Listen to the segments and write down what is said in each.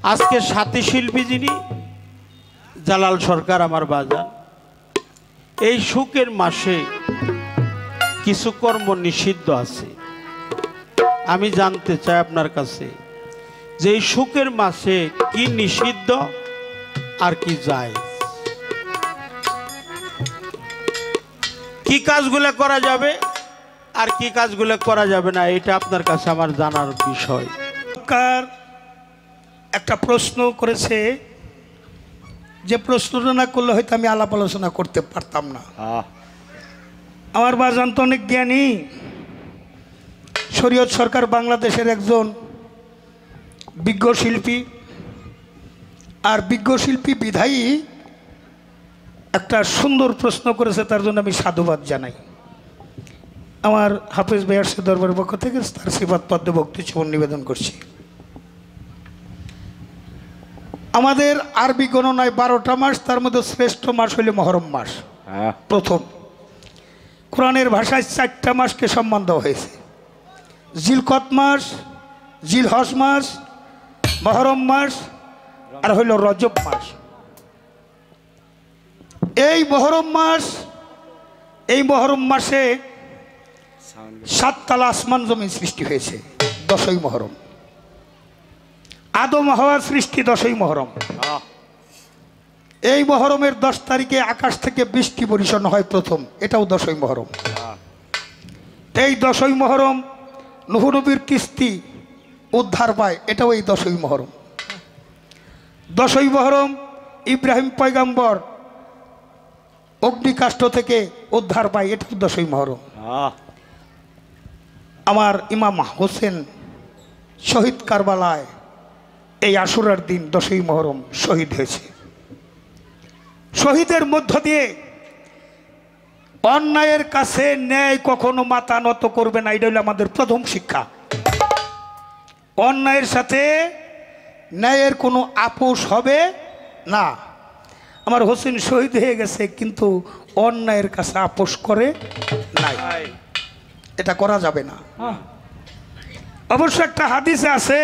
আজকে সাথী শিল্পী যিনি জালাল সরকার আমার বাজান, এই শোকের মাসে কিছু কর্ম নিষিদ্ধ আছে। আমি জানতে চাই আপনার কাছে যে এই শোকের মাসে কি নিষিদ্ধ আর কি যায়, কি কাজগুলো করা যাবে আর কি কাজগুলো করা যাবে না, এটা আপনার কাছে আমার জানার বিষয়। একটা প্রশ্ন করেছে, যে প্রশ্নটা না করলে হয়তো আমি আলাপ আলোচনা করতে পারতাম না। আমার বাজান তো অনেক জ্ঞানী, শরীয়ত সরকার বাংলাদেশের একজন বিজ্ঞ শিল্পী, আর বিজ্ঞ শিল্পী বিধায়ী একটা সুন্দর প্রশ্ন করেছে, তার জন্য আমি সাধুবাদ জানাই। আমার হাফেজ ভাই আরশাদ দরবারের পক্ষ থেকে তার সিফাত পদ্মে ভক্তি চুমন নিবেদন করছি। আমাদের আরবি গণনায় 12টা মাস, তার মধ্যে শ্রেষ্ঠ মাস হইল মহরম মাস প্রথম। কোরআনের ভাষায় 4টা মাসকে সম্মান দেওয়া হয়েছে, জিলকত মাস, জিলহজ মাস, মহরম মাস আর হইল রজব মাস। এই মহরম মাসে 7 তালা আসমান জমিন সৃষ্টি হয়েছে, 10ই মহরম। আদম হাওয়ার সৃষ্টি 10ই মহরম। এই মহরমের 10 তারিখে আকাশ থেকে বৃষ্টি বর্ষণ হয় প্রথম, এটাও 10ই মহরম। এই 10ই মহরম নূহ নবীর কিস্তি উদ্ধার পায়, এটাও এই 10ই মহরম। 10ই মহরম ইব্রাহিম পয়গাম্বর অগ্নিকাষ্ঠ থেকে উদ্ধার পায়, এটাও 10ই মহরম। আমার ইমাম হোসেন শহীদ কারবালায় এই আশুরার দিন 10ই মহরম শহীদ হয়েছে। শহীদের মধ্য দিয়ে অন্যায়ের কাছে ন্যায় কখনো মাথা নত করবে না, এটা হলো আমাদের প্রথম শিক্ষা। অন্যায়ের সাথে ন্যায়ের কোনো আপোষ হবে না। আমার হোসেন শহীদ হয়ে গেছে, কিন্তু অন্যায়ের কাছে আপোষ করে নাই, এটা করা যাবে না। অবশ্য একটা হাদিসে আছে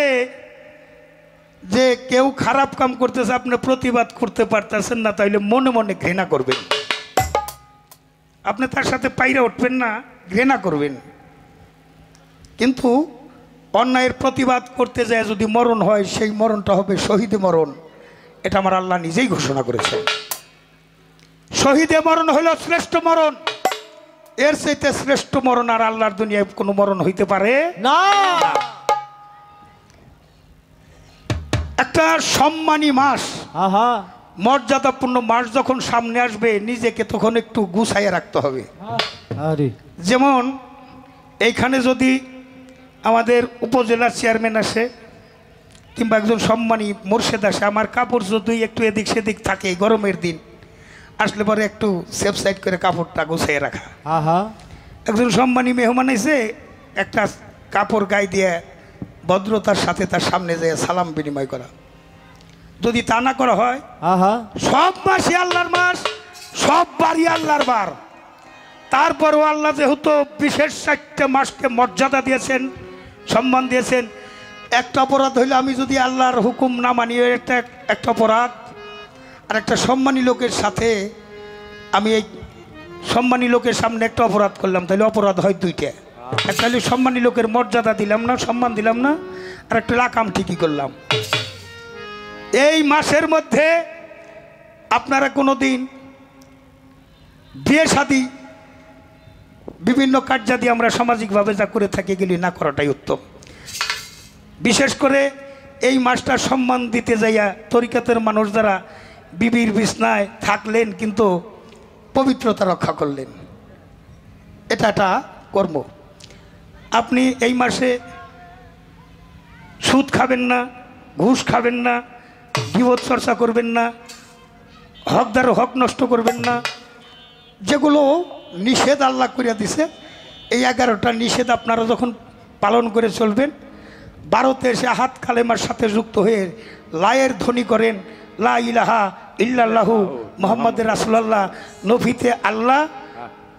যে কেউ খারাপ কাম করতেছে, আপনি প্রতিবাদ করতে পারতেছেন না, তাইলে মনে মনে ঘৃণা করবেন। আপনি তার সাথে পাইরা উঠবেন না, ঘৃণা করবেন। কিন্তু অন্যায়ের প্রতিবাদ করতে যায় যদি মরণ হয়, সেই মরণটা হবে শহীদে মরণ, এটা আমার আল্লাহ নিজেই ঘোষণা করেছেন। শহীদে মরণ হলো শ্রেষ্ঠ মরণ, এর চাইতে শ্রেষ্ঠ মরণ আর আল্লাহর দুনিয়ায় কোনো মরণ হইতে পারে না। একটা সম্মানী মাস, মর্যাদাপূর্ণ মাস যখন সামনে আসবে, নিজেকে তখন একটু গুছাইয়া রাখতে হবে। যেমন এইখানে যদি আমাদের উপজেলার চেয়ারম্যান আসে কিংবা একজন সম্মানী মোর্শেদ আসে, আমার কাপড় যদি একটু এদিক সেদিক থাকে, গরমের দিন আসলে পরে একটু সেফ সাইড করে কাপড়টা গুছাইয়া রাখা। একজন সম্মানী মেহমান এসে একটা কাপড় গায়ে দিয়ে ভদ্রতার সাথে তার সামনে যেয়ে সালাম বিনিময় করা। যদি তা না করা হয়, সব মাসই আল্লাহর মাস, সব বারই আল্লাহর বার, তারপরও আল্লাহ যেহেতু বিশেষ 4টা মাসকে মর্যাদা দিয়েছেন, সম্মান দিয়েছেন, একটা অপরাধ হইলে আমি যদি আল্লাহর হুকুম না মানি, একটা অপরাধ। আর একটা সম্মানী লোকের সাথে আমি এই সম্মানী লোকের সামনে একটা অপরাধ করলাম, তাহলে অপরাধ হয় 2টা। একটা হলে সম্মানী লোকের মর্যাদা দিলাম না, সম্মান দিলাম না, আর একটা লাকাম ঠিকই করলাম। এই মাসের মধ্যে আপনারা কোনো দিন বিয়ে শাদী বিভিন্ন কার্যাদি আমরা সামাজিকভাবে যা করে থাকি, গেলি না করাটাই উত্তম। বিশেষ করে এই মাসটা সম্মান দিতে যাইয়া তরিকাতের মানুষ যারা বিবির বিছনায় থাকলেন কিন্তু পবিত্রতা রক্ষা করলেন, এটা একটা কর্ম। আপনি এই মাসে সুদ খাবেন না, ঘুষ খাবেন না, গীবত চর্চা করবেন না, হকদার হক নষ্ট করবেন না, যেগুলো নিষেধ আল্লাহ করিয়া দিছে। এই 11টা নিষেধ আপনারা যখন পালন করে চলবেন, 12তে এসে আহাদ কালেমার সাথে যুক্ত হয়ে লায়ের ধ্বনি করেন, লা ইলাহা ইল্লাল্লাহু মুহাম্মাদুর রাসূলুল্লাহ, নফিতে আল্লাহ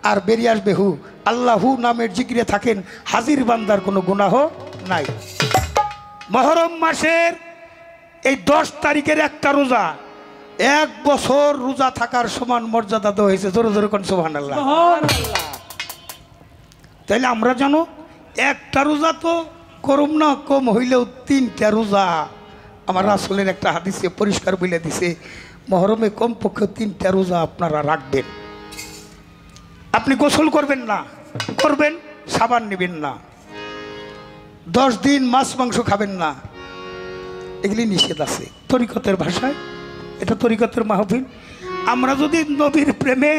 আর বেরিয়ে আসবে হু, আল্লাহু নামের জিকিরে থাকেন, হাজির বান্দার কোনো গুনাহ নাই। মহরম মাসের এই 10 তারিখের একটা রোজা 1 বছর রোজা থাকার সমান মর্যাদা দেওয়া হয়েছে। জোরে জোরে কোন সুবহানাল্লাহ। তাইলে আমরা জানো একটা রোজা তো করুম না, কম হইলেও 3টা রোজা। আমার রাসূলের একটা হাদিসে পরিষ্কার বলে দিছে, মহরমে কমপক্ষে 3টা রোজা আপনারা রাখবেন। আপনি গোসল করবেন না, করবেন সাবান নেবেন না, 10 দিন মাছ মাংস খাবেন না, এগুলি নিষেধ আছে তরিকতের ভাষায়। এটা তরিকতের মাহফিল। আমরা যদি নবীর প্রেমে,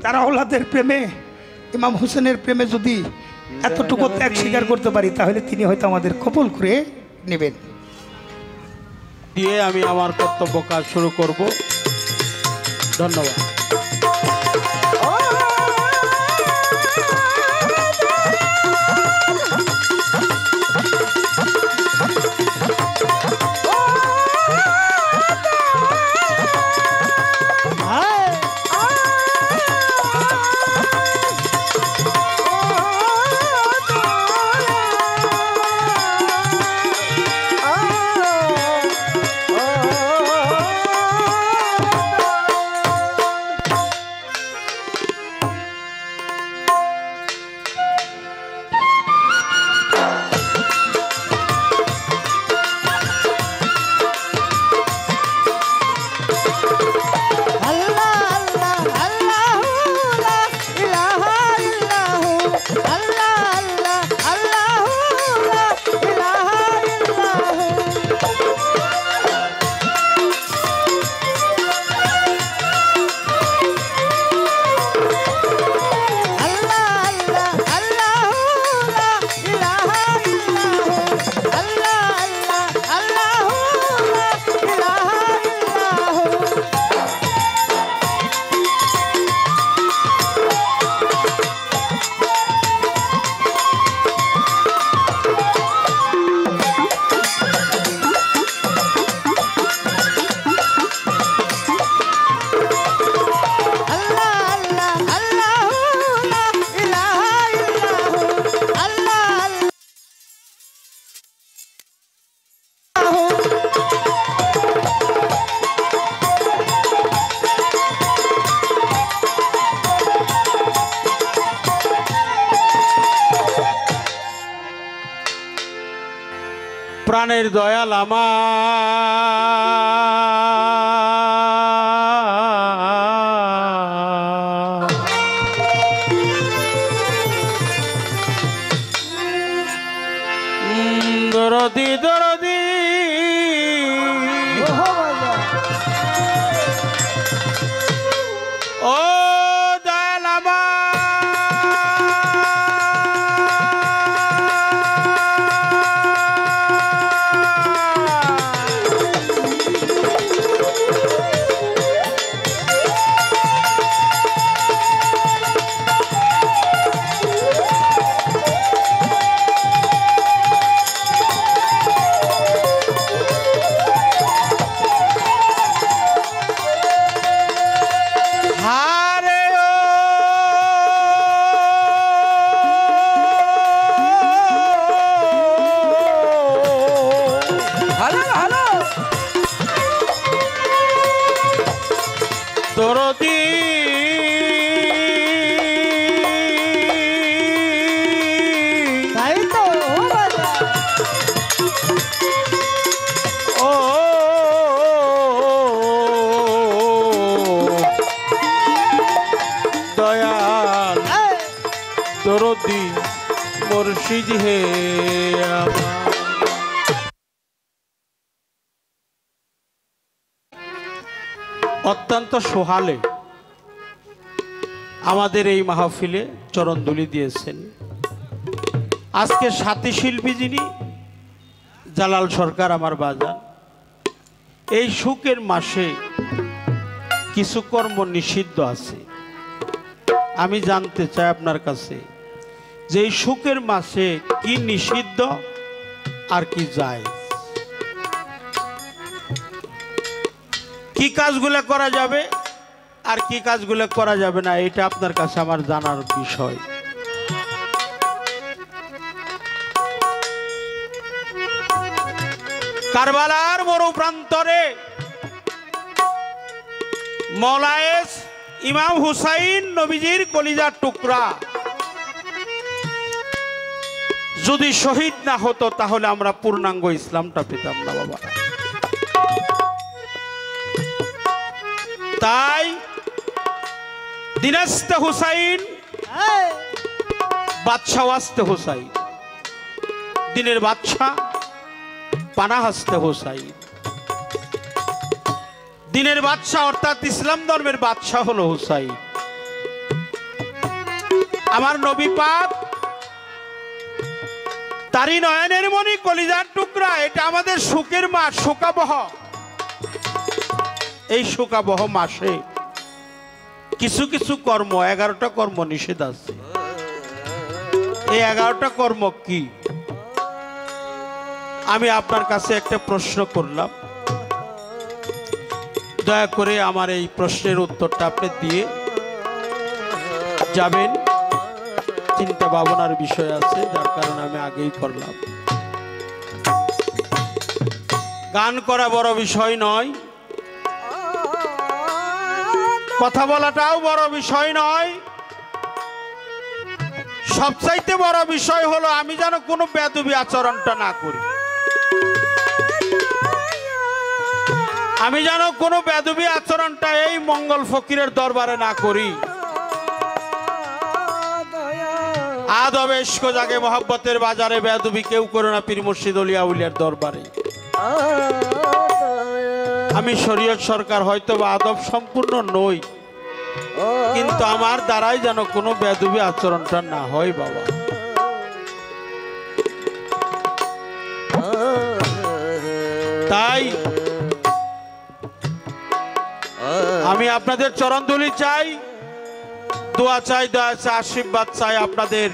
তারা ওলাদের প্রেমে, ইমাম হোসেনের প্রেমে যদি এতটুকু ত্যাগ স্বীকার করতে পারি, তাহলে তিনি হয়তো আমাদের কবুল করে নেবেন। দিয়ে আমি আমার কর্তব্য কাজ শুরু করব। ধন্যবাদ। প্রাণের দয়াল আমার, দরদি দরদি ও দয়াল আমার, দরদি তাই তো ও দয়াল দরদি মুর্শিদ হে আমার। অত্যন্ত সোহালে আমাদের এই মাহফিলে চরণধুলি দিয়েছেন আজকে সাথী শিল্পী যিনি জালাল সরকার আমার বাজান। এই শোকের মাসে কিছু কর্ম নিষিদ্ধ আছে। আমি জানতে চাই আপনার কাছে যে এই শোকের মাসে কি নিষিদ্ধ আর কি যায়, কি কাজগুলো করা যাবে আর কি কাজগুলো করা যাবে না, এটা আপনার কাছে আমার জানার বিষয়। কারবালার মরু প্রান্তরে মওলায়েস ইমাম হুসাইন নবীজির কলিজার টুকরা যদি শহীদ না হতো তাহলে আমরা পূর্ণাঙ্গ ইসলামটা পেতাম না বাবা। তাই দিনাস্তে হুসাইন বাদশাহ ওয়াস্তে হুসাইন, দিনের বাদশাহ পানা হাসতে হুসাইন। দিনের বাদশাহ অর্থাৎ ইসলাম ধর্মের বাদশাহ হলো হুসাইন। আমার নবী পাক তারই নয়নের মণি কলিজার টুকরা, এটা আমাদের সুখের মাস, শোকাবহ। এই শোকাবহ মাসে কিছু কিছু কর্ম, 11টা কর্ম নিষেধ আছে। এই 11টা কর্ম কি? আমি আপনার কাছে একটা প্রশ্ন করলাম, দয়া করে আমার এই প্রশ্নের উত্তরটা আপনি দিয়ে যাবেন। চিন্তা ভাবনার বিষয় আছে, যার কারণে আমি আগেই করলাম। গান করা বড় বিষয় নয়, কথা বলাটাও বড় বিষয় নয়। সবচাইতে বড় বিষয় হলো আমি যেন কোনো বেদবি আচরণটা না করি। আমি যেন কোনো বেদবি আচরণটা এই মঙ্গল ফকিরের দরবারে না করি। আদব ইশক জাগে মোহাব্বতের বাজারে, বেদবি কেউ করে না পীর মুর্শিদ আউলিয়া উলিয়ার দরবারে। আমি শরীয়ত সরকার হয়তো বা আদব সম্পূর্ণ নই, কিন্তু আমার দ্বারাই যেন কোনো বেদবি আচরণটা না হয় বাবা। তাই আমি আপনাদের চরণধুলি চাই, দোয়া চাই, দয়া চাই, আশীর্বাদ চাই। আপনাদের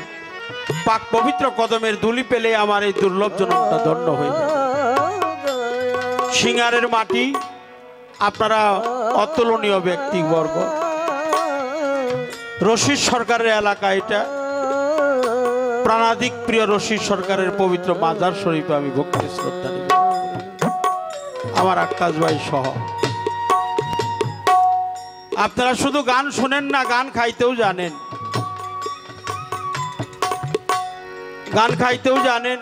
পাক পবিত্র কদমের ধুলি পেলে আমার এই দুর্লভ জনমটা ধন্য হয়ে যাবে। সিঙ্গারের মাটি, আপনারা অতুলনীয় ব্যক্তিবর্গ। রশিদ সরকারের এলাকা এটা, প্রাণাধিক প্রিয় রশিদ সরকারের পবিত্র মাজার শরীফে আমি ভক্তি শ্রদ্ধা নিবেদন করি, আমার আক্কাস ভাই সহ। আপনারা শুধু গান শুনেন না, গান খাইতেও জানেন, গান খাইতেও জানেন।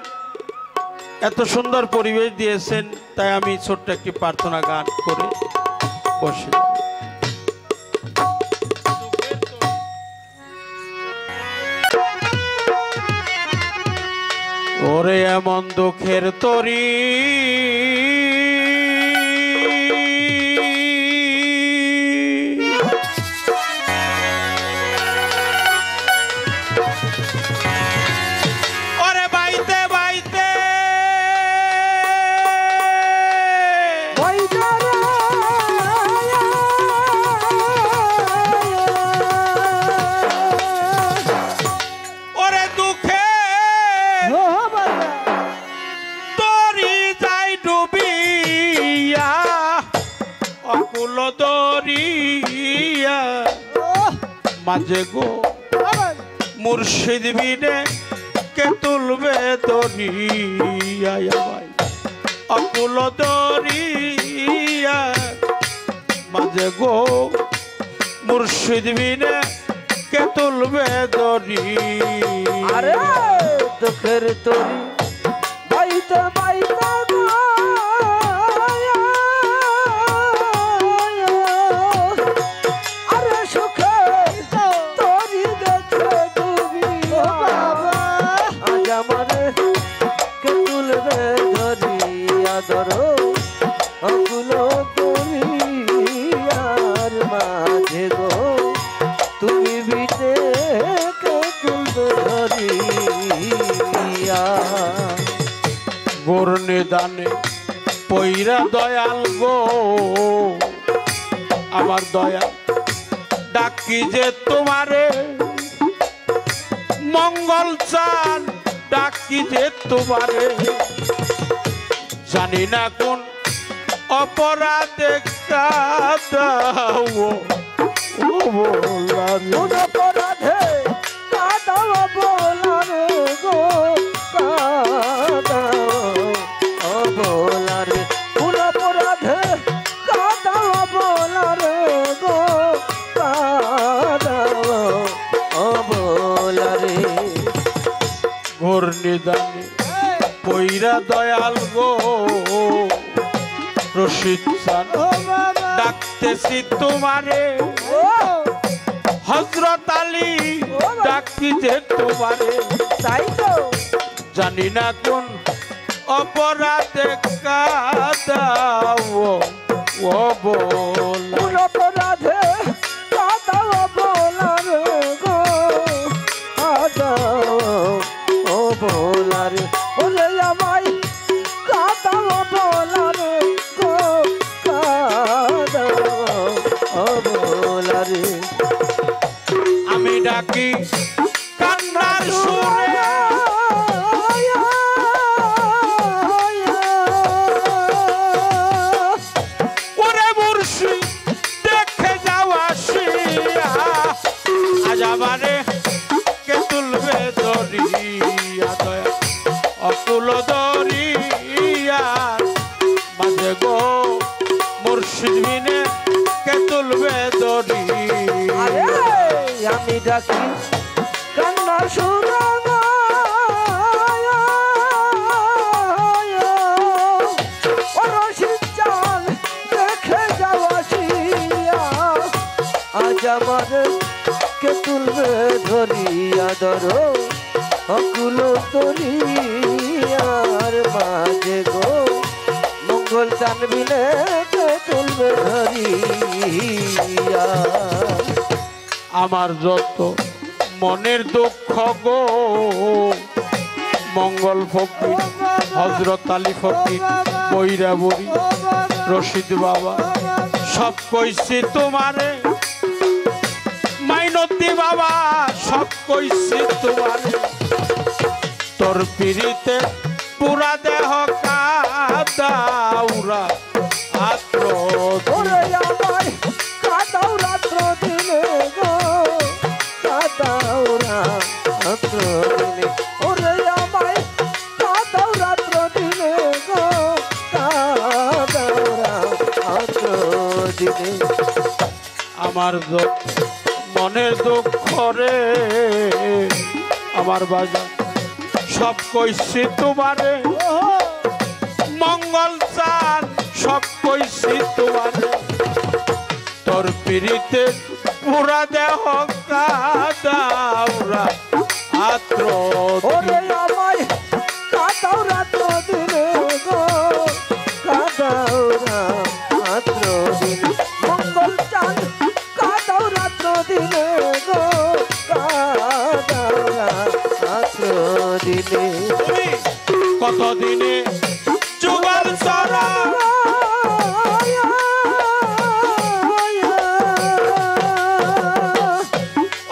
এত সুন্দর পরিবেশ দিয়েছেন, তাই আমি ছোট্ট একটি প্রার্থনা গান করে বসে যাব। ওরে এমন দুঃখের তরি মাঝে গো মুর্শিদ বিনে কে তুলবে দরিয়া, অকুল দরিয়া। মাঝে গো মুর্শিদ বিনে কে তুলবে দরিয়া। আরে দুঃখের তরি বাইতে বাইতে দানে পইরা দয়াল গো আমার দয়াল ডাকি যে তোমারে মঙ্গল চান, ডাকি যে তোমারে জানি না কোন অপরাধে কাঁদাও ও বলারে, কোন অপরাধে কাঁদাও বলারে গো, কাঁদাও ও বলারে। কইরা দয়াল গো রশিদ চান ডাকতেছি তোমারে হযরত আলী ডাকি যে তোমারে তাই তো জানি না কোন অপরাধে কাদাও ও বলা কোন অপরাধে কাঁদাও বলার গো কাঁদাও ও বলার ওরে আমায় কাঁদাও বলার গো কাঁদাও ও বলার আমি ডাকি কান্নার সুরে ওরে মুর্শিদ দেখে যাও আসিয়া আজ আমারে কে তুলবে দরিয়া দয়া অকুল দরিয়া মাঝে গো মুর্শিদ বিনে কে তুলবে দরিয়া আরে আমি ডাকি কান্না সুরঙ্গ রশিদ চাল দেখে যাওয়া আজ আমার কে তুলবে ধরিয়া ধরো অকুল তরিয়ার মাঝে গো মঙ্গল চান বিনে কে তুলবে ধরিয়া আমার যত মনের দুঃখ গো মঙ্গল ফকির হযরত আলী ফকির বৈরা বড়ি রশিদ বাবা সব কইছি তোমারে মাইনতি বাবা সব কইছি তোমারে তোর পিড়িতে পুরা দেহ কাদাউরা আত্র ওরে আমায় কাঁদাও রাত্র দিনে গো কাঁদাও রাত্র দিনে ওরে আমায় কাঁদাও রাত্র দিনে গো কাঁদাও রাত্র দিনে আমার মনের দুঃখ রে আমার বাজার সব কইছি তোমারে মঙ্গল চান সব কইছি তোমারে তোর পিড়িতে পুরা দেহ কাদাউরা আত্র ওরে আমায় কাঁদাও রাত্র দিনে গো কাঁদাও রাত্র দিনে মঙ্গল চাঁদ কাঁদাও রাত্র দিনে গো কাঁদাও রাত্র দিনে তুমি কতদিনে যুগল সরা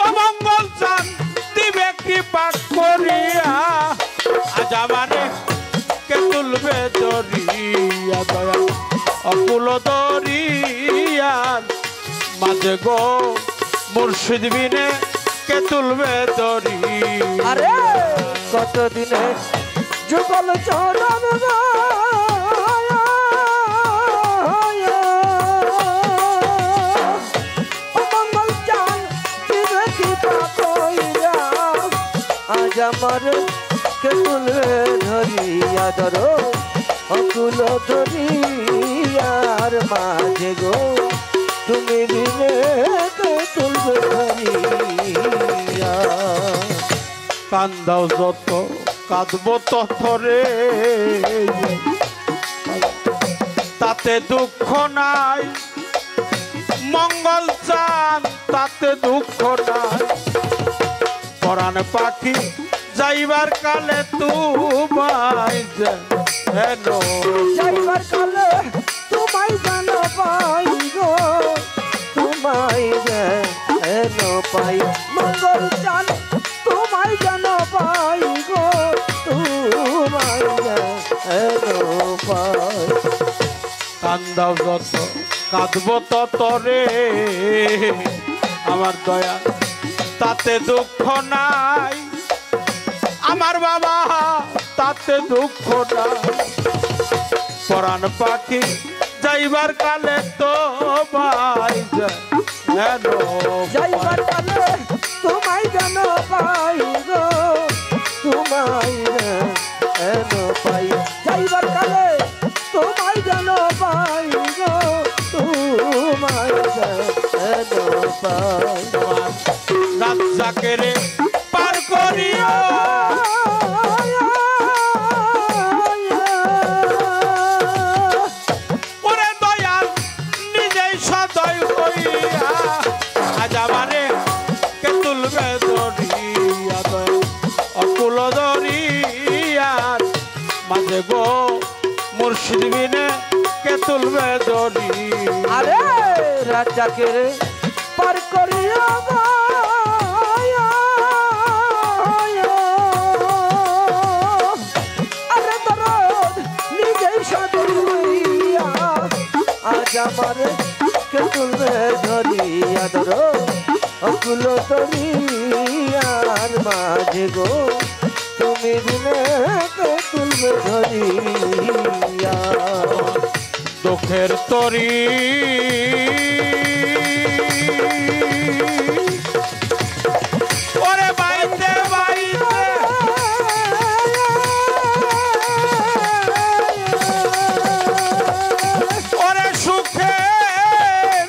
অমঙ্গল চান দিবে কি পাক করিয়া আজ আমারে কে তুলবে দরিয়া দয়া অকুল দরিয়ার মাঝে গো মুর্শিদ বিনে কে তুলবে দরিয়া আরে কতদিনে যুগল চরণ গো মঙ্গল চান দিবে কি পাকইরা আজ আমার কে তুলবে ধরিয়া ধরো অকুল ধরিয়ার মাঝে গো তুমি বিনে কে তুলবে ধরিয়া কান্দাও যত কাঁদব তত রে তাতে দুঃখ নাই মঙ্গল চান তাতে দুঃখ নাই পরাণ পাখি যাইবার কালে তোমায় যেন যাইবার কালে তোমায় যেন পাই গো তোমায় যেন পাই মঙ্গল চান তোমায় যেন পাই গো তোমায় যেন পাই কান্দাও যত কাঁদব তত রে আমার দয়া তাতে দুঃখ নাই আমার বাবা তাতে দুঃখ নাই পরাণ পাখি যাইবার কালে তো ভাই যাইবার কালে তোমায় যেন পাই গো তোমায় যেন পাই পাই রাত জাকেরে পার করিও ওরে দয়াল নিজেই সদয় হইয়া আজ আমারে কে তুলবে দরিয়া অকুল দরিয়ার মাঝে গো মুর্শিদ বিনে কে তুলবে দরিয়া আরে রাজাকে রে পার করিয়া গো আরে দরদ নিজেই সাদরিয়া আজ আমার কে তুলবে ধরিয়া দরদ অকুল দরিয়ার মাঝে গো তুমি দিনে কে তুলবে ধরিয়া দুঃখের তরি ওরে বাইতে বাইতে ওরে সুখের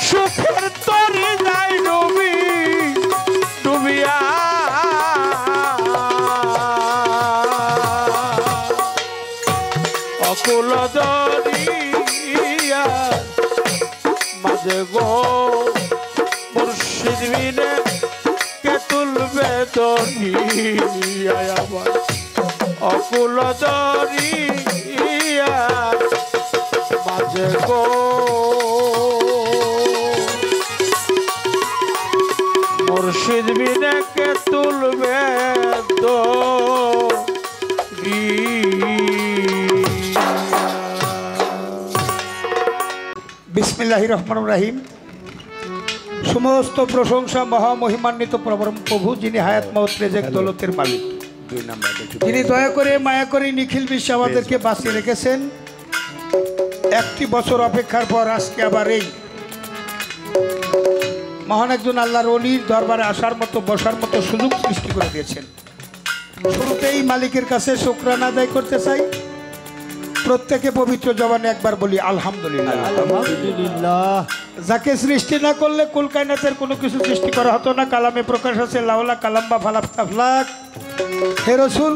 সুখের তরি যাই ডুবি ডুবিয়া অকুল দরিয়া মাঝে গো মুর্শিদ বিনে কে তুলবে দরিয়া আমার অকুল দরিয়া মাঝে গো মুর্শিদ বিনে কে তুলবে বিসমিল্লাহির রহমানির রহিম। সমস্ত প্রশংসা মহামহিমান্বিত পরম প্রভু, যিনি হায়াত মওত রেজেক দৌলতের মালিক, যিনি দয়া করে মায়া করে নিখিল বিশ্ব আমাদেরকে বাঁচিয়ে রেখেছেন। একটি বছর অপেক্ষার পর আজকে আবার এই মহান একজন আল্লাহর ওলির দরবারে আসার মতো বসার মতো সুযোগ সৃষ্টি করে দিয়েছেন। শুরুতেই মালিকের কাছে শুকরানা আদায় করতে চাই। প্রত্যেকে পবিত্র জবানে একবার বলি আলহামদুলিল্লাহ। আলহামদুলিল্লাহ। যাকে সৃষ্টি না করলে কুল কায়নাতের কোনো কিছু সৃষ্টি করা হতো না। কালামে প্রকাশ আছে লাউলা কালাম্বা ফালাক তাফলাক। হে রসুল,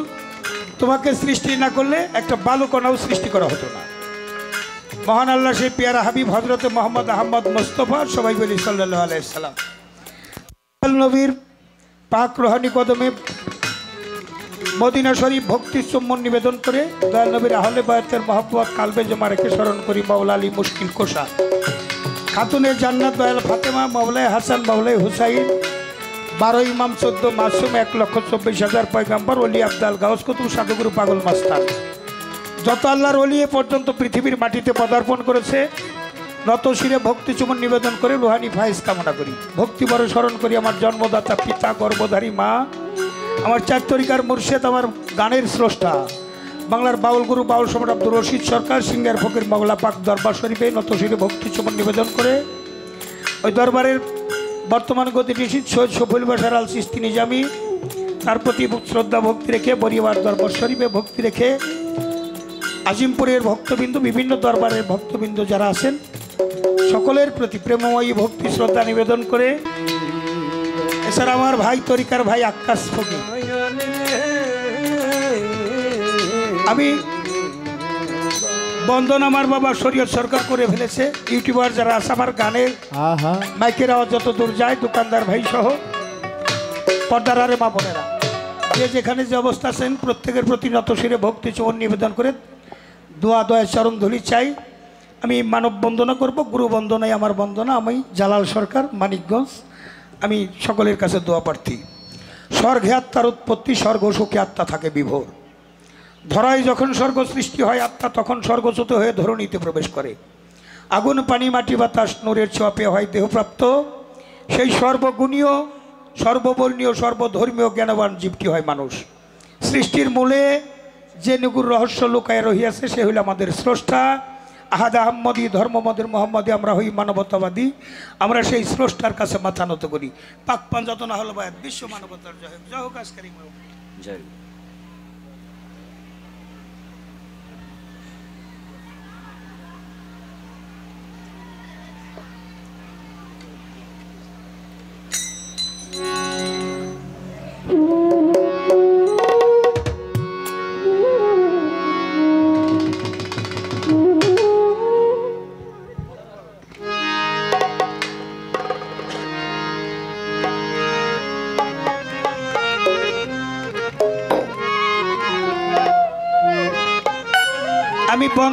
তোমাকে সৃষ্টি না করলে একটা বালুকণাও সৃষ্টি করা হতো না। মহান আল্লাহ সেই পিয়ারা হাবিব হজরতে মোহাম্মদ আহমদ মোস্তফা, সবাই বলি সাল্লাল্লাহু আলাইহি সাল্লাম। নবীর পাক রোহানি কদমে মদিনা শরীফ ভক্তি চুম্বন নিবেদন করে দয়াল নবীর আহলে বায়াতের মহব্বত কালবে জমা রেখে স্মরণ করি মাওলা আলী মুশকিল কোষা, খাতুনে জান্নাত দয়াল ফাতেমা, মাওলায় হাসান, মাওলায় হুসাইন, 12 ইমাম, 14 মাসুম, 1,24,000 পয়গাম্বর, ওলি আব্দাল, গাউস কুতুব, সাধুগুরু, পাগল মাস্তান, যত আল্লাহর ওলি এ পর্যন্ত পৃথিবীর মাটিতে পদার্পণ করেছে, নত শিরে ভক্তি চুমন নিবেদন করে রুহানি ফায়েজ কামনা করি। ভক্তি বড় স্মরণ করি আমার জন্মদাতা পিতা, গর্ভধারী মা, আমার 4 তরিকার মুর্শেদ, আমার গানের স্রষ্টা, বাংলার বাউল গুরু বাউল সম্রাট আব্দুর রশিদ সরকার, সিঙ্গার ফকির মগলা পাক দরবার শরীফে নত শিরে ভক্তি চুমন নিবেদন করে ওই দরবারের বর্তমান গতিশীল সৈয়দ সফুল বাশার আল চিশতি নিজামি, তার প্রতি শ্রদ্ধা ভক্তি রেখে বরিয়ার দরবার শরীফে ভক্তি রেখে আজিমপুরের ভক্তবিন্দু, বিভিন্ন দরবারের ভক্তবিন্দু যারা আছেন সকলের প্রতি প্রেমময়ী ভক্তি শ্রদ্ধা নিবেদন করে, এছাড়া আমার ভাই তরিকার ভাই আক্কাস ফকির, আমি বন্ধন আমার বাবা শরীয়ত সরকার করে ফেলেছে। ইউটিউবার যারা আছে আমার গানের মাইকের আওয়াজ যত দূর যায়, দোকানদার ভাই সহ পর্দার আরে মা বোনেরা, যে যেখানে যে অবস্থা আছেন প্রত্যেকের প্রতি নত শিরে ভক্তি চমন নিবেদন করে দোয়া দয়া চরণ ধুলি চাই। আমি মানব বন্দনা করব, গুরু বন্দনাই আমার বন্দনা। আমি জালাল সরকার, মানিকগঞ্জ। আমি সকলের কাছে দোয়া প্রার্থী। স্বর্গে আত্মার উৎপত্তি, স্বর্গ সুখে আত্মা থাকে বিভোর। ধরায় যখন স্বর্গ সৃষ্টি হয়, আত্মা তখন স্বর্গচ্যুত হয়ে ধরণীতে প্রবেশ করে। আগুন, পানি, মাটি, বাতাস, নূরের ছোঁয়া পেয়ে হয় দেহপ্রাপ্ত। সেই সর্বগুণীয়, সর্ববর্ণীয়, সর্বধর্মীয় জ্ঞানবান জীবটি হয় মানুষ। সৃষ্টির মূলে যে নিগুর রহস্য লুকায় রহিয়াছে সে হইল আমাদের স্রষ্টা আহাদ আহম্মদী, ধর্মমদের মোহাম্মদী। আমরা হই মানবতাবাদী। আমরা সেই স্রষ্টার কাছে মাথা নত করি। পাক পাঞ্জাত না হল বায়াত, বিশ্ব মানবতার জয় হোক। জয় হোক আজকারি জয়।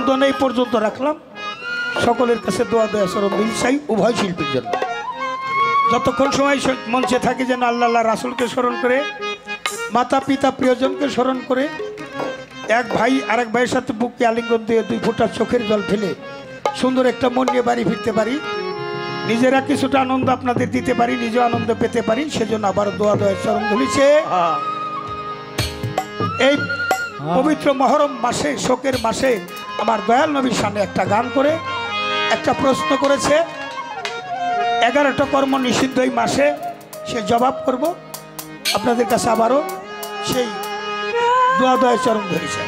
বন্ধন এই পর্যন্ত রাখলাম। সকলের কাছে দোয়া দয়া চরণ দিল চাই উভয় শিল্পীর জন্য। যতক্ষণ সময় মঞ্চে থাকে যেন আল্লাহ আল্লাহ রাসূলকে স্মরণ করে, মাতা পিতা প্রিয়জনকে স্মরণ করে, এক ভাই আরেক ভাইয়ের সাথে বুককে আলিঙ্গন দিয়ে 2 ফোঁটা চোখের জল ফেলে সুন্দর একটা মন নিয়ে বাড়ি ফিরতে পারি, নিজেরা কিছুটা আনন্দ আপনাদের দিতে পারি, নিজেও আনন্দ পেতে পারি। সেজন্য আবার দোয়া দয়া চরণ ধুলিছে। এই পবিত্র মহরম মাসে, শোকের মাসে আমার দয়াল নবীর সামনে একটা গান করে একটা প্রশ্ন করেছে। 11টা কর্ম নিষিদ্ধ এই মাসে, সে জবাব করব আপনাদের কাছে। আবারও সেই দোয়া দয়া চরণ ধরেছে।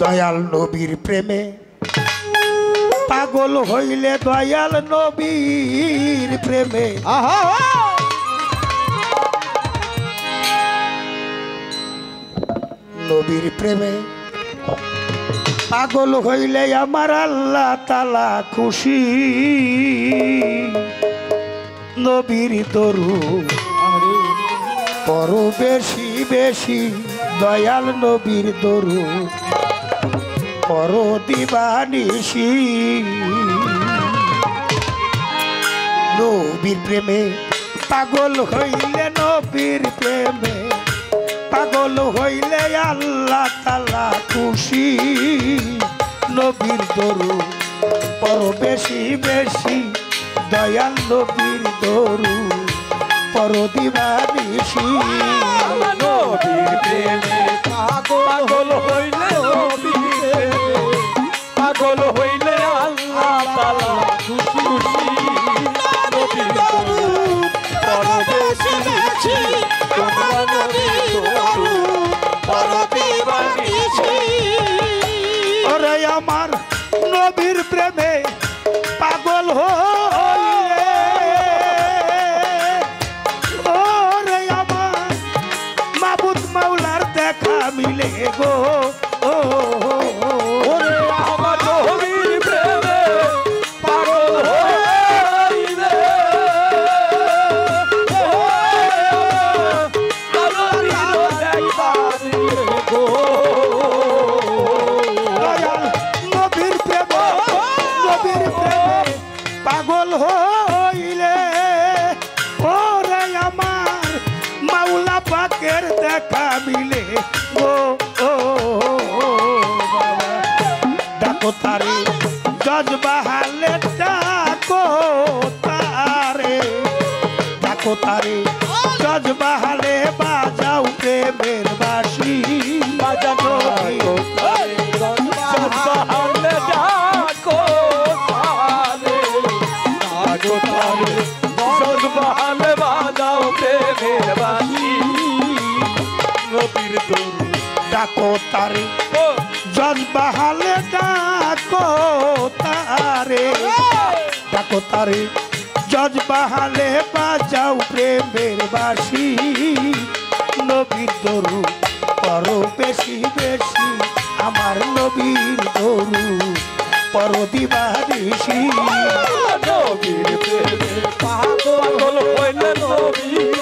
দয়াল নবীর প্রেমে পাগল হইলে, দয়াল নবীর প্রেমে নবীর প্রেমে পাগল হইলে আমার আল্লাহ তাআলা খুশি। নবীর দরুদ পড়ো বেশি বেশি, দয়াল নবীর দরুদ পড়ো দিবানিশি। নবীর প্রেমে পাগল হইলে, নবীর প্রেমে পাগল হইলে আল্লাহ তাআলা খুশি। নবীর দরুদ পড়ো বেশি বেশি, দয়াল নবীর দরুদ পড়ো দিবানিশি। নবীর প্রেমে পাগল হইলে, পাগল হইলে আল্লাহ তাআলা খুশি। নবীর দরুদ পড়ো বেশি বেশি, তোমরা নবীর দরুদ পড়ো দিবানিশি। ওরে আমার নবীর প্রেমে পাগল হইলে, ওরে আমার মাবুদ মাওলার দেখা মিলে গো। ওরে আমার নবীর প্রেমে পাগল হইলে, দয়াল নবীর প্রেমে, নবীর প্রেমে পাগল হইলে, ওরে আমার মাওলা পাকের দেখা মিলে গো। ডাকো তারে জজবাহালে, ডাকো তারে, ডাকো তারে জজবাহালে, বাজাও প্রেমের বাঁশি। বাজানো জজবাহালে ডাকো তারে, ডাকো তারে জজবাহালে, বাজাও প্রেমের বাঁশি। নবীর দরুদ ডাকো তারে জজবাহালে, ডাকো তারে, ডাকো তারে জজবাহালে, বাজাও প্রেমের বাঁশি। নবীর দরুদ পড়ো বেশি বেশি, আমার নবীর দরুদ পড়ো দিবানিশি। নবীর প্রেমে পাগল হইলে, নবীর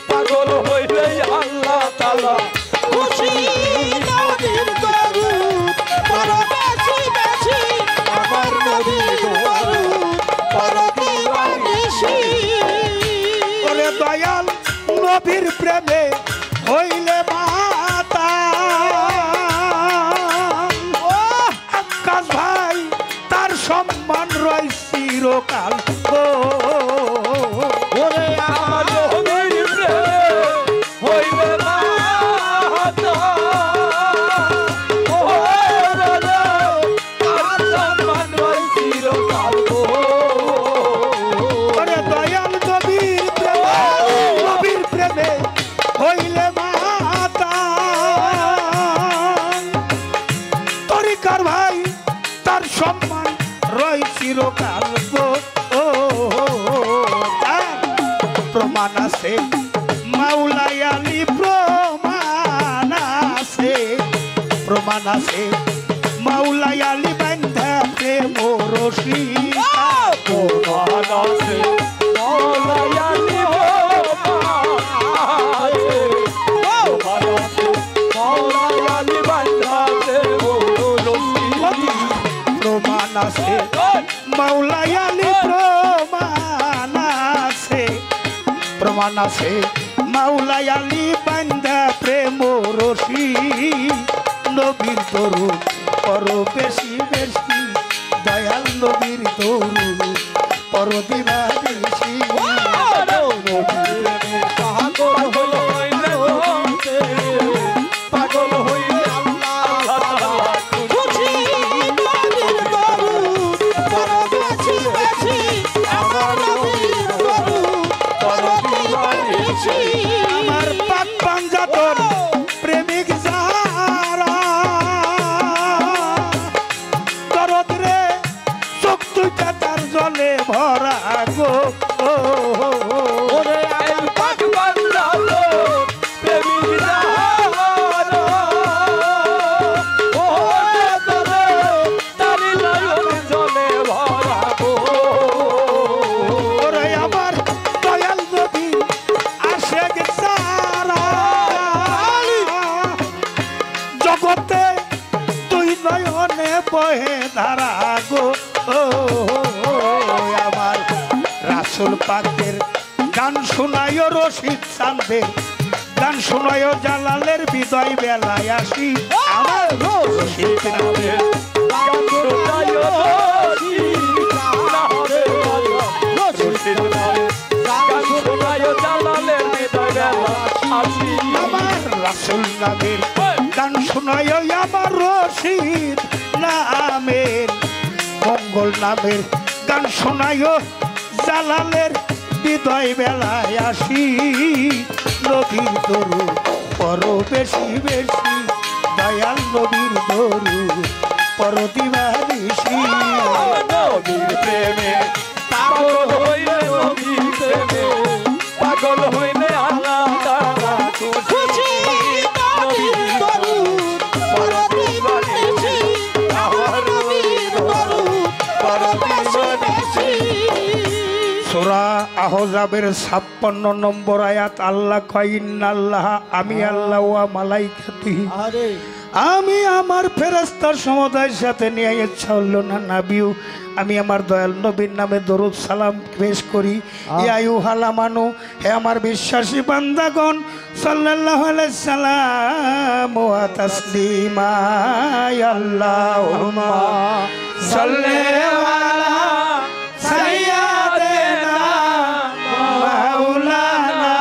পাগল হইলে আল্লাহ তাআলা খুশি। নবীর দরুদ পড়ো বেশি বেশি, আমার নবীর দরুদ পড়ো দিবানিশি। ওরে দয়াল নবীর প্রেমে হইলে মাতা, আকাশ ভাই তার সম্মান রয় চিরকাল গো। ওরে আমার নবীর প্রেমে হইলে মাতা, ও রাজা আর সম্মান হয় চিরকাল গো। ওরে দয়াল নবীর প্রেমে, নবীর প্রেমে হইলে মাতা, তরিকার ভাই তার সম্মান রয় চিরকাল গো। প্রমাণ আছে মাওলাই আলী, প্রমাণ আছে, প্রমাণ আছে মাওলাই আলী বান্ধা রসিকা প্রমাণ আছে মৌলাই আলী প্রমাণ আছে মৌলাই আলী বান্ধাতে প্রমাণ আছে মাওলাই আলী প্রমাণ আছে মাওলাই আলী বান্দা প্রেম রসি নবীর তরু পর বেশি বেশি দয়াল নবীর তরু পর দিবা বেশি পাগল হইলে আমার পাক পাঞ্জাতন প্রেমিক যারা দরদ রে চোখ দুইটা তার জলে ভরা গো ওরে আইল পাক বান্দালো প্রেমিক যারা ওরে তোরে তারি নয়ন জলে ভরা গো ওরে আমার দয়াল নবী আশেক যারা জগতে তুই নয়নে বহে ধারা গো আমার রাসূল পাকের গান শোনায় রশিদ চাঁদের গান শোনায় জালালের বিদায় বেলায় আসি আমার রশিদ নামের গান শোনায় গান শোনায় জালালের হৃদয় আসি আমার রাসূল নামের গান শোনায় আমার রশিদ নামের মঙ্গল নামের গান শোনায় জালালের বিদায় বেলায় আসি নবীর দরু পর বেশি বেশি দয়াল নবীর দরু পর দিবা বেশি নবীর প্রেমে পাগল হইলে নবীর প্রেমে পাগল হইলে আল্লাহ তাআলা খুশি নবীর দরুদ পরদিবানিসি আমার নবীর দরুদ পরদিবানিসি সূরা আহজাবের 56 নম্বর আয়াত আল্লাহ কয় ইন্নাল্লাহ আমি আল্লাহ ওয়া মালাইকাতিহি আমি আমার ফেরেশতার সমুদায়ের সাথে নিয়ে ইচ্ছা হলো না নাবিউ আমি আমার দয়াল নবীর নামে দরুদ সালাম পেশ করি ইয়া আইয়ুহাল আমানু হে আমার বিশ্বাসী বান্দাগণ সাল্লাল্লাহু আলাইহি সাল্লাম ওয়া তাসলিমা আল্লাহুম্মা সাল্লি আলা সাইয়্যিদিনা মাওলানা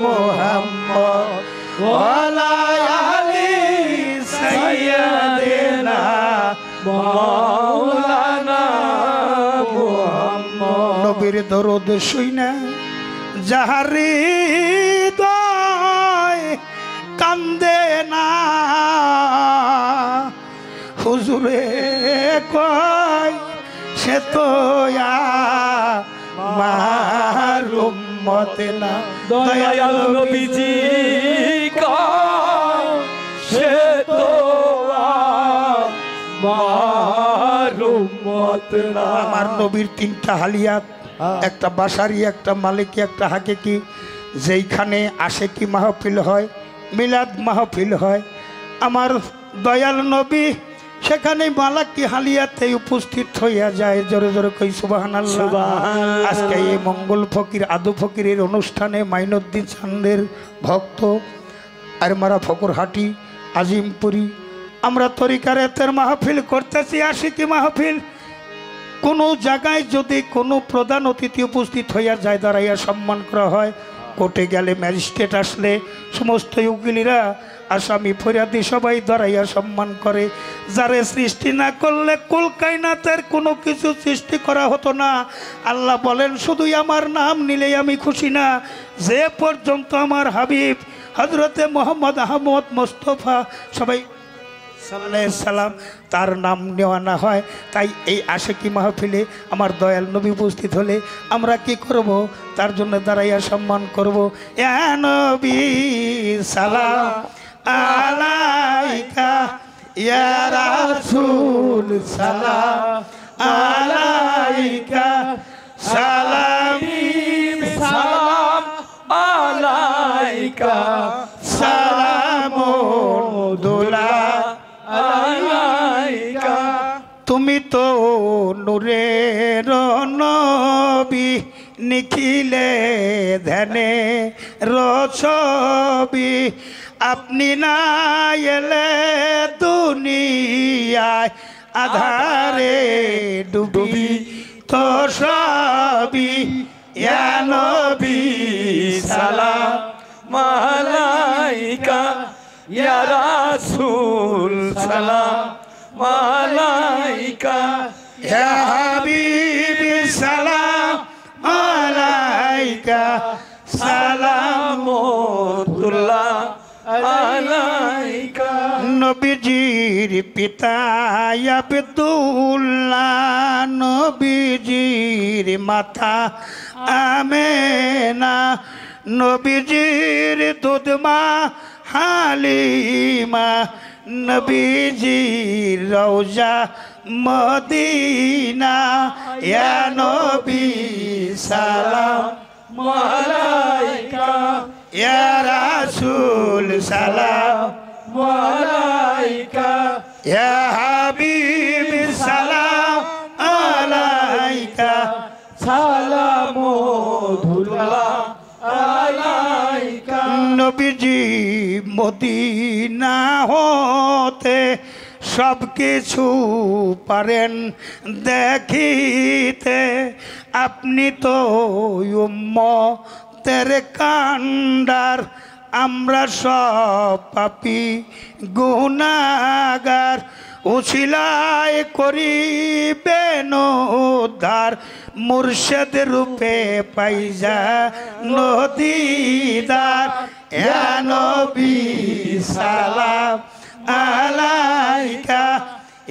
মুহাম্মদ ওয়া আলা আলি সাইয়্যিদিনা মাওলানা মুহাম্মদ নবীর দরুদ শুইনা যাহার হৃদয় কান্দে না হুজুরে কয় সে তো আমার উম্মত না দয়াল নবীজি কয় সে তো আমার উম্মত না আমার নবীর 3টা হালিয়াত একটা বাসারি একটা মালিকি একটা হাকিকি যেইখানে আশেকি মাহফিল হয় মিলাদ মাহফিল হয় আমার দয়াল নবী সেখানে মালাকি হালিয়াতে উপস্থিত হইয়া যায় জোরে জোরে কই সুবহানাল্লাহ আজকে এই মঙ্গল ফকির আদু ফকিরের অনুষ্ঠানে মাইনুদ্দিন চাঁদের ভক্ত আর মারা ফকরহাটি আজিমপুরি আমরা তরিকারেতের মাহফিল করতেছি আশিকি মাহফিল কোনো জায়গায় যদি কোনো প্রধান অতিথি উপস্থিত হইয়া যায় দাঁড়াইয়া সম্মান করা হয় কোর্টে গেলে ম্যাজিস্ট্রেট আসলে সমস্ত উকিলেরা আসামি ফরিয়াদি সবাই দাঁড়াইয়া সম্মান করে যারে সৃষ্টি না করলে কুলকায়নাতের কোনো কিছু সৃষ্টি করা হতো না আল্লাহ বলেন শুধুই আমার নাম নিলেই আমি খুশি না যে পর্যন্ত আমার হাবিব হজরতে মোহাম্মদ আহমদ মোস্তফা সবাই সালাম তার নাম নেওয়া না হয় তাই এই আশিকি মাহফিলে আমার দয়াল নবী উপস্থিত হলে আমরা কি করব তার জন্য দাঁড়াইয়া সম্মান করব ইয়া নবী সালাম আলাইকা ইয়া রাসূল সালাম সালামুল্লাহ তুমি তো নূরের নবী নিখিলে ধ্যানে রছবি আপনি না এলে দুনিয়ায় আধারে ডুবি তো সবই ইয়া নবী সালাম আলাইকা ইয়া রাসূল সালাম আলাইকা ইয়া হাবিবি সালাম আলাইকা সালামুল্লাহ আলাইকা নবীজির পিতা আব্দুল্লাহ নবীজির মাতা আমেনা নবীজির দুধমা হালিমা নবীজির রওজা মদিনা ইয়া নবী সালাম আলাইকা ইয়া রাসূল সালাম আলাইকা ইয়া হাবিব সালাম আলাইকা সালামুল্লাহ আলাইকা নবীজি মদিনা হতে সব কিছু পারেন দেখিতে আপনি তো উম্মতের কান্ডার আমরা সব পাপী গুনাহগার উছিলায় করিবেন উদ্ধার মুর্শিদ রূপে পাইজা নদীদার ইয়া নবী সালাম আলাইকা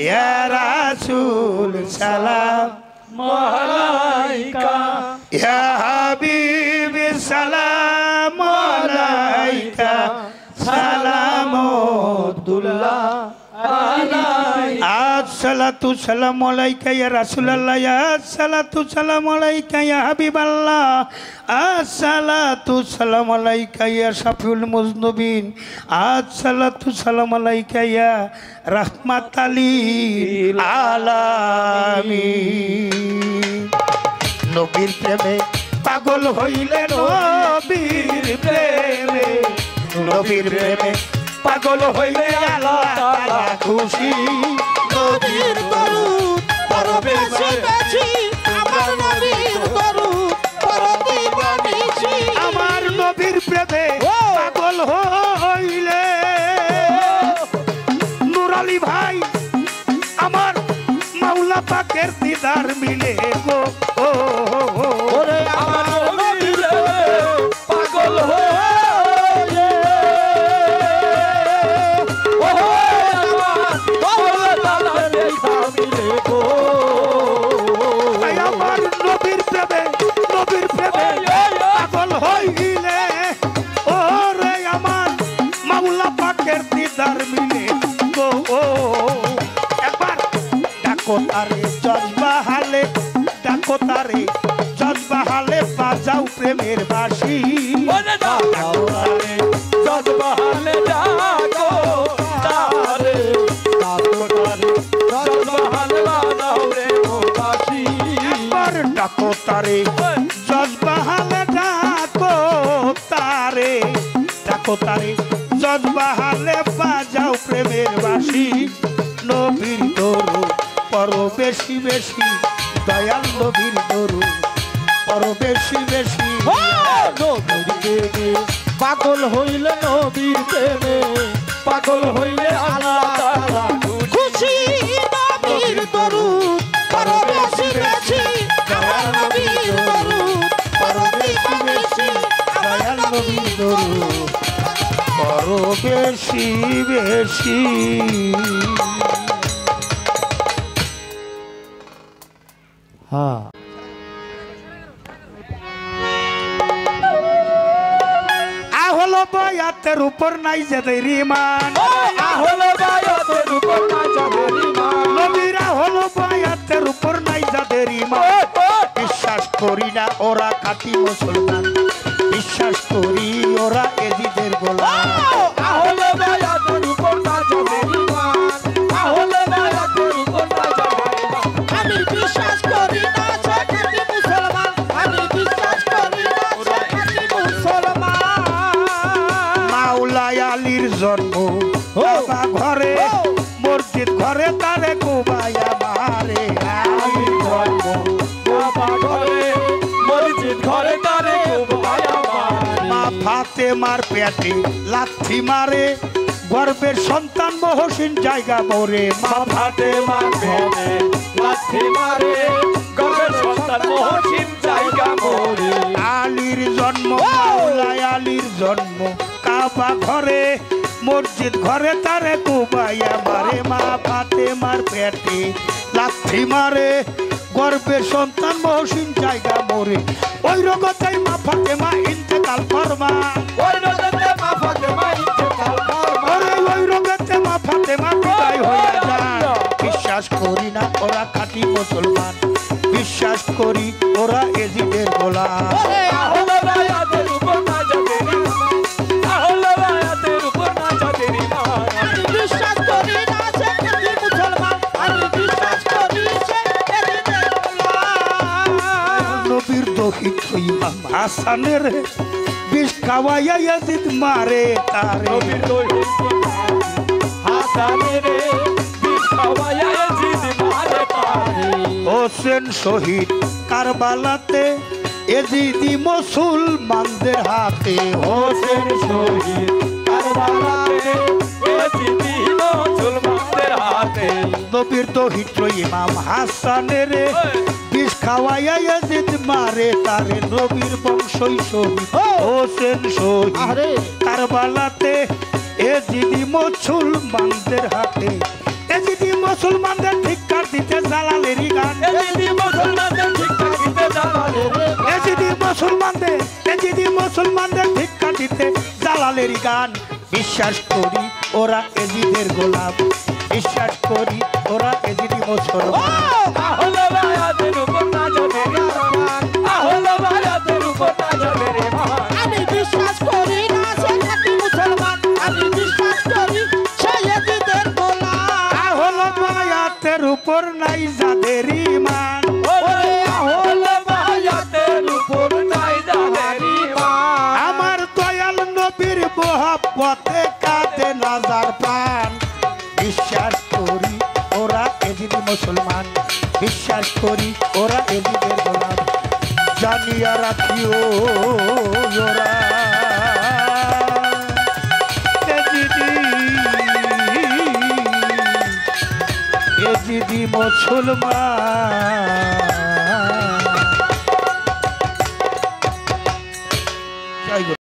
ইয়া রাসূল সালাম আলাইকা ইয়া হাবিব সালাম আলাইকা সালামুল্লাহ আসসালাতু সালামু আলাইকা ইয়া রাসূলুল্লাহ আসসালাতু সালামু আলাইকা ইয়া হাবিবাল্লাহ আসসালাতু সালামু আলাইকা ইয়া শাফিউল মুজনুবিন আসসালাতু সালামু আলাইকা ইয়া রাহমাতাল লিল আলামিন নবীর প্রেমে পাগল হইলে নবীর প্রেমে নবীর প্রেমে পাগল হইলে আল্লাহ তাআলা খুশি নবীর দরুদ পড়বে বেশি আমার নবীর দরুদ পড়তে বেশি আমার নবীর প্রেমে পাগল হইলে নূর আলী ভাই আমার মাওলা পাকের দিদার মিলে গো ওরে আমার নবীর পাগল তারে জজবাহালে ডাকো তারে জজবাহালে বাজাও প্রেমের বাঁশি জজবাহালে ডাকো তারে জজবাহালে বাজাও প্রেমের বাঁশি ডাকো তারে জজবাহালে ডাকো তারে ডাকো তারে জজবাহালে বাজাও প্রেমের বাঁশি নবীর দরুদ পড়ো বেশি বেশি দয়াল নবীর দরুদ পড়ো বেশি বেশি নবীর প্রেমে পাগল হইলে নবীর প্রেমে পাগল হইলে আল্লাহ তাআলা খুশি নবীর দরুদ পড়ো বেশি বেশি দয়াল নবীর দরুদ পড়ো বেশি বেশি দয়াল নবীর দরুদ পড়ো বেশি বেশি আহলো বায়াতের উপর নাই যাদের ঈমান আহলো বায়াতের উপর নাই যাদের ঈমান নবীরা হলো বায়াতের উপর নাই যাদের ঈমান বিশ্বাস করি না ওরা খাঁটি মুসলমান বিশ্বাস করি ওরা এজিদের গোলাম। তাহলে বায়াতের উপর না যাবে ঈমান, তাহলে বায়াতের উপর না যাবে ঈমান। আমি বিশ্বাস করি না সে খাঁটি মুসলমান, আমি বিশ্বাস করি না সে খাঁটি মুসলমান। মাওলাই আলীর জন্ম বাবা ঘরে, মসজিদ ঘরে তারে কুবাইয়া মারে। আলীর জন্ম বাবা ঘরে, মসজিদ ঘরে তারে কুবাইয়া মারে। মা ফাতেমার পেটে লাথি মারে, গর্বের সন্তান মহসিন জায়গা মোরে। মা ফাতেমার ঘরে লাথি মারে, গর্বের সন্তান মহসিন জায়গা মোরে। আলীর জন্ম মাওলাই আলীর জন্ম কাবা ঘরে, মসজিদ ঘরে তারে কুবাইয়া মারে। মা ফাতেমার পেটে লাথি মারে, গর্বের সন্তান মহসিন জায়গা মোরে। ওই রোগতাই মা ফাতেমা ইন্তেকাল ফরমা, ওই রোগেতে মা ফাতেমা ইন্তেকাল ফরমা। ওরে ওই রোগেতে মা ফাতেমা বিদায় হইয়া যায়। বিশ্বাস করি না ওরা খাঁটি মুসলমান, বিশ্বাস করি ওরা এজিদের গোলাম। তাহলে বায়াতের উপর না যাবে ঈমান, তাহলে বায়াতের উপর না যাবে ঈমান। আমি বিশ্বাস করি না সে খাঁটি মুসলমান, আমি বিশ্বাস করি সে এজিদের গোলাম। নবীর দহিত ইমাম হাসানের বিষ খাওয়াইয়া ইয়াজিদ মারে তারে। নবীর দহিত হাসানের বিষ খাওয়াইয়া ইয়াজিদ মারে তারে। হোসেন শহীদ কারবালাতে এজিদি মুসলমানদের হাতে। হোসেন শহীদ কারবালাতে এজিদি মুসলমানদের হাতে। নবীর দহিত ইমাম হাসানের বিষ খাওয়াইয়া ইয়াজিদ মারে তারে। নবীর বংশই শহীদ হোসেন শহীদ কারবালাতে এজিদি মুসলমানদের হাতে। এজিদি মুসলমানদের ধিক্কার দিতে জালালেরই গান। এজিদি মুসলমানদের ধিক্কার দিতে জালালের গান। এজিদি মুসলমানদের ধিক্কার দিতে জালালেরই গান। বিশ্বাস করি ওরা এজিদের গোলাম, বিশ্বাস করি ওরা এজিদি মুসলমান। তাহলে বায়াতের উপর না যাবে ঈমান, তাহলে বায়াতের উপর না যাবে ঈমান। আমি বিশ্বাস করি না সে খাঁটি মুসলমান, আমি বিশ্বাস করি সে এজিদের গোলাম। তাহলে বায়াতের উপর নাই যাদের ঈমান। ওরে তাহলে বায়াতের উপর নাই যাবে ঈমান। আমার দয়াল নবীর মোহাব্বতে কাঁদে নাজার প্রাণ। বিশ্বাস করি ওরা এজিদি মুসলমান, বিশ্বাস করি ওরা এজিদের গোলাম। জানিয়া রাখিও ওরা এজিদি মুসলমান।